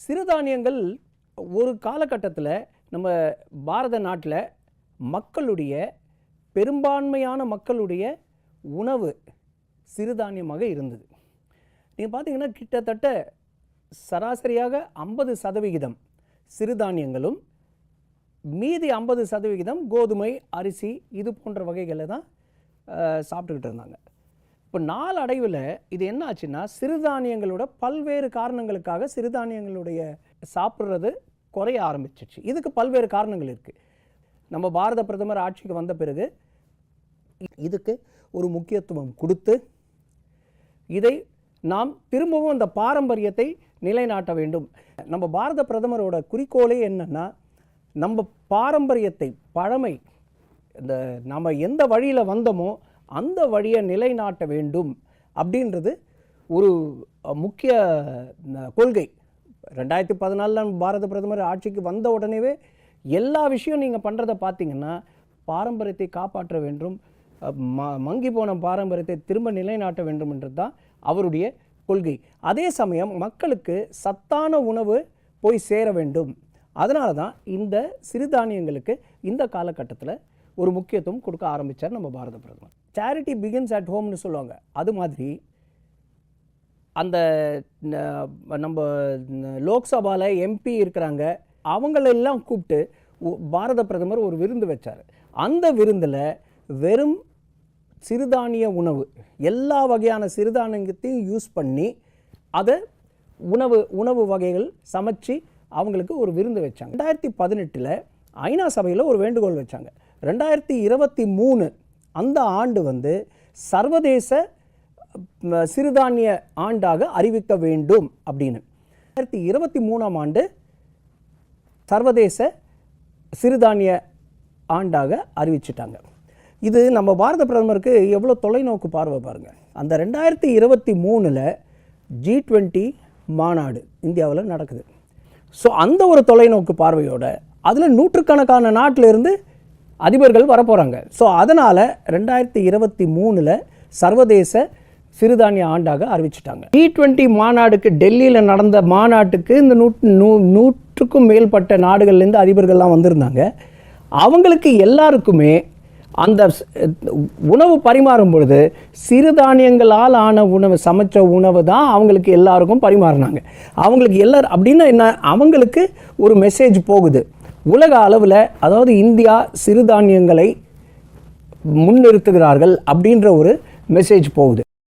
சிறுதானியங்கள் ஒரு காலகட்டத்தில் நம்ம பாரத நாட்டில் மக்களுடைய பெரும்பான்மையான மக்களுடைய உணவு சிறுதானியமாக இருந்தது. நீங்கள் பார்த்தீங்கன்னா கிட்டத்தட்ட சராசரியாக 50% சிறுதானியங்களும் மீதி 50% கோதுமை, அரிசி இது போன்ற வகைகளை தான் சாப்பிட்டுக்கிட்டு இருந்தாங்க. இப்போ நாளடைவில் இது என்ன ஆச்சுன்னா, சிறுதானியங்களோட பல்வேறு காரணங்களுக்காக சிறுதானியங்களுடைய சாப்பிட்றது குறைய ஆரம்பிச்சிச்சு. இதுக்கு பல்வேறு காரணங்கள் இருக்குது. நம்ம பாரத பிரதமர் ஆட்சிக்கு வந்த பிறகு இதுக்கு ஒரு முக்கியத்துவம் கொடுத்து இதை நாம் திரும்பவும் அந்த பாரம்பரியத்தை நிலைநாட்ட வேண்டும். நம்ம பாரத பிரதமரோட குறிக்கோளே என்னன்னா, நம்ம பாரம்பரியத்தை, பழமை, இந்த நம்ம எந்த வழியில் வந்தோமோ அந்த வழியை நிலைநாட்ட வேண்டும் அப்படின்றது ஒரு முக்கிய கொள்கை. 2014 பாரத பிரதமர் ஆட்சிக்கு வந்த உடனேவே எல்லா விஷயம் நீங்கள் பண்ணுறதை பார்த்தீங்கன்னா, பாரம்பரியத்தை காப்பாற்ற வேண்டும், மங்கி போன பாரம்பரியத்தை திரும்ப நிலைநாட்ட வேண்டும் என்றது தான் அவருடைய கொள்கை. அதே சமயம் மக்களுக்கு சத்தான உணவு போய் சேர வேண்டும். அதனால தான் இந்த சிறுதானியங்களுக்கு இந்த காலகட்டத்தில் ஒரு முக்கியத்துவம் கொடுக்க ஆரம்பித்தார் நம்ம பாரத பிரதமர். சேரிட்டி பிகின்ஸ் அட் ஹோம்னு சொல்லுவாங்க. அது மாதிரி அந்த நம்ம லோக்சபாவில் எம்பி இருக்கிறாங்க, அவங்களெல்லாம் கூப்பிட்டு பாரத பிரதமர் ஒரு விருந்து வச்சார். அந்த விருந்தில் வெறும் சிறுதானிய உணவு, எல்லா வகையான சிறுதானியத்தையும் யூஸ் பண்ணி அதை உணவு வகைகள் சமைச்சு அவங்களுக்கு ஒரு விருந்து வச்சாங்க. 2018 ஐநா சபையில் ஒரு வேண்டுகோள் வச்சாங்க. 2023 அந்த ஆண்டு சர்வதேச சிறுதானிய ஆண்டாக அறிவிக்க வேண்டும் அப்படின்னு. 2023 ஆண்டு சர்வதேச சிறுதானிய ஆண்டாக அறிவிச்சிட்டாங்க. இது நம்ம பாரத பிரதமருக்கு எவ்வளோ தொலைநோக்கு பார்வை பாருங்கள். அந்த 2023 G20 மாநாடு இந்தியாவில் நடக்குது. ஸோ அந்த ஒரு தொலைநோக்கு பார்வையோட அதில் நூற்றுக்கணக்கான நாட்டில் இருந்து அதிபர்கள் வரப்போகிறாங்க. ஸோ அதனால் 2023 சர்வதேச சிறுதானிய ஆண்டாக அறிவிச்சிட்டாங்க. G20 மாநாடுக்கு, டெல்லியில் நடந்த மாநாட்டுக்கு இந்த 100க்கும் மேற்பட்ட நாடுகள்லேருந்து அதிபர்கள்லாம் வந்திருந்தாங்க. அவங்களுக்கு எல்லாருக்குமே அந்த உணவு பரிமாறும் பொழுது சிறுதானியங்களால் ஆன உணவு, சமைச்ச உணவு தான் அவங்களுக்கு எல்லாருக்கும் பரிமாறினாங்க. அவங்களுக்கு எல்லாரும் அப்படின்னா என்ன, அவங்களுக்கு ஒரு மெசேஜ் போகுது உலக அளவில், அதாவது இந்தியா சிறுதானியங்களை முன்னிறுத்துகிறார்கள் அப்படின்ற ஒரு மெசேஜ் போகுது.